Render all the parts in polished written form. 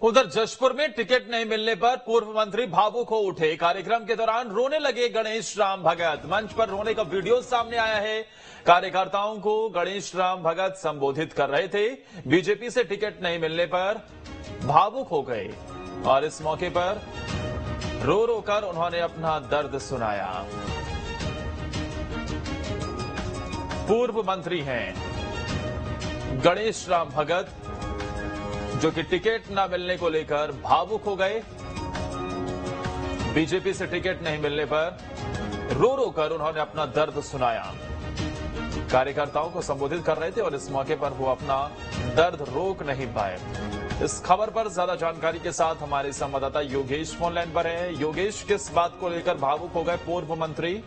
उधर जशपुर में टिकट नहीं मिलने पर पूर्व मंत्री भावुक हो उठे। कार्यक्रम के दौरान रोने लगे गणेश राम भगत। मंच पर रोने का वीडियो सामने आया है। कार्यकर्ताओं को गणेश राम भगत संबोधित कर रहे थे। बीजेपी से टिकट नहीं मिलने पर भावुक हो गए और इस मौके पर रो रो कर उन्होंने अपना दर्द सुनाया। पूर्व मंत्री हैं गणेश राम भगत, जो कि टिकट न मिलने को लेकर भावुक हो गए। बीजेपी से टिकट नहीं मिलने पर रो रो कर उन्होंने अपना दर्द सुनाया। कार्यकर्ताओं को संबोधित कर रहे थे और इस मौके पर वो अपना दर्द रोक नहीं पाए। इस खबर पर ज्यादा जानकारी के साथ हमारे संवाददाता योगेश फोन लाइन पर है। योगेश, किस बात को लेकर भावुक हो गए पूर्व मंत्री?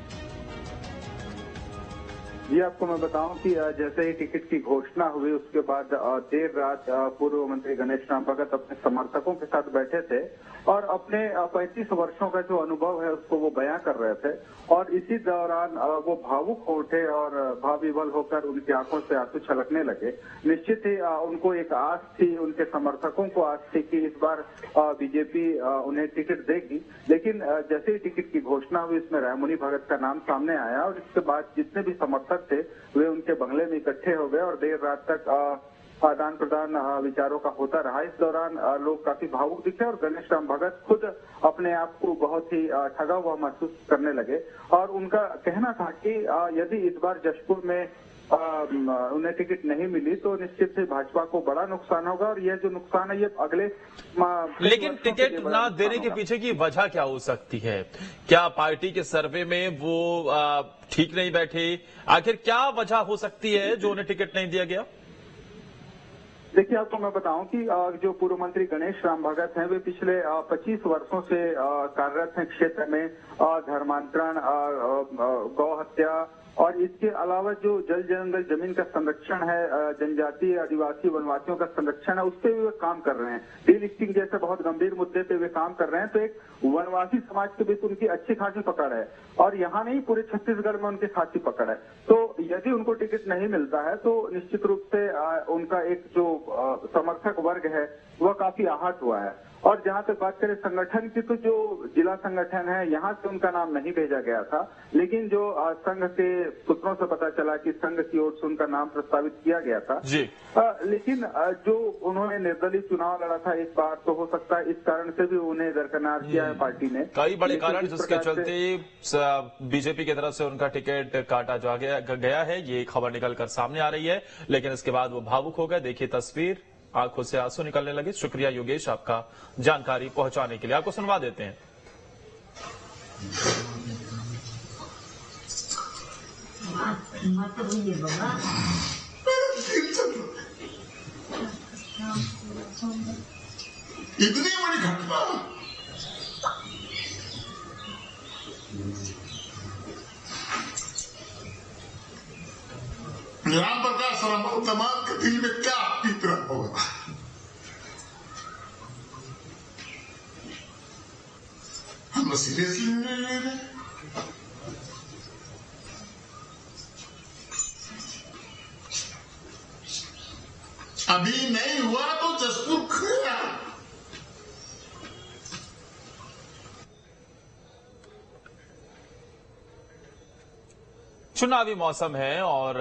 जी, आपको मैं बताऊं कि जैसे ही टिकट की घोषणा हुई उसके बाद देर रात पूर्व मंत्री गणेश राम भगत अपने समर्थकों के साथ बैठे थे और अपने 35 वर्षों का जो अनुभव है उसको वो बयां कर रहे थे। और इसी दौरान वो भावुक हो उठे और भावविवल होकर उनकी आंखों से आंसू छलकने लगे। निश्चित ही उनको एक आस थी, उनके समर्थकों को आस थी कि इस बार बीजेपी उन्हें टिकट देगी। लेकिन जैसे ही टिकट की घोषणा हुई इसमें रायमुनि भगत का नाम सामने आया और इसके बाद जितने भी समर्थक थे वे उनके बंगले में इकट्ठे हो गए और देर रात तक आदान प्रदान विचारों का होता रहा। इस दौरान लोग काफी भावुक दिखे और गणेश राम भगत खुद अपने आप को बहुत ही ठगा हुआ महसूस करने लगे। और उनका कहना था कि यदि इस बार जशपुर में उन्हें टिकट नहीं मिली तो निश्चित से भाजपा को बड़ा नुकसान होगा और यह जो नुकसान है ये अगले लेकिन टिकट ना देने के पीछे की वजह क्या हो सकती है? क्या पार्टी के सर्वे में वो ठीक नहीं बैठे? आखिर क्या वजह हो सकती है जो उन्हें टिकट नहीं दिया गया? देखिए, आपको मैं बताऊं कि जो पूर्व मंत्री गणेश राम भगत हैं वे पिछले 25 वर्षों से कार्यरत हैं क्षेत्र में। धर्मांतरण, गौ हत्या और इसके अलावा जो जल जंगल जमीन का संरक्षण है, जनजातीय आदिवासी वनवासियों का संरक्षण है, उस पर भी वे काम कर रहे हैं। डीलिस्टिंग जैसे बहुत गंभीर मुद्दे पे वे काम कर रहे हैं। तो एक वनवासी समाज के बीच उनकी अच्छी खासी पकड़ है और यहाँ नहीं पूरे छत्तीसगढ़ में उनकी खासी पकड़ है। तो यदि उनको टिकट नहीं मिलता है तो निश्चित रूप से उनका एक जो समर्थक वर्ग है वह काफी आहत हुआ है। और जहां तक बात करें संगठन की, तो जो जिला संगठन है यहाँ से उनका नाम नहीं भेजा गया था, लेकिन जो संघ के सूत्रों से पता चला कि संघ की ओर से उनका नाम प्रस्तावित किया गया था जी। लेकिन जो उन्होंने निर्दलीय चुनाव लड़ा था इस बार, तो हो सकता है इस कारण से भी उन्हें दरकिनार किया है पार्टी ने। कई बड़े कारण जिसके चलते बीजेपी की तरफ से उनका टिकट काटा गया है, ये खबर निकलकर सामने आ रही है। लेकिन इसके बाद वो भावुक हो गए। देखिए तस्वीर, आंखों से आंसू निकलने लगे। शुक्रिया योगेश आपका जानकारी पहुंचाने के लिए। आपको सुनवा देते हैं। इतनी बड़ी घटना राम प्रकाश तमाम के दिल में क्या बीत रहा होगा? हम सीरियसली नहीं ले रहे। अभी नहीं हुआ तो जशपुर खड़ा। चुनावी मौसम है और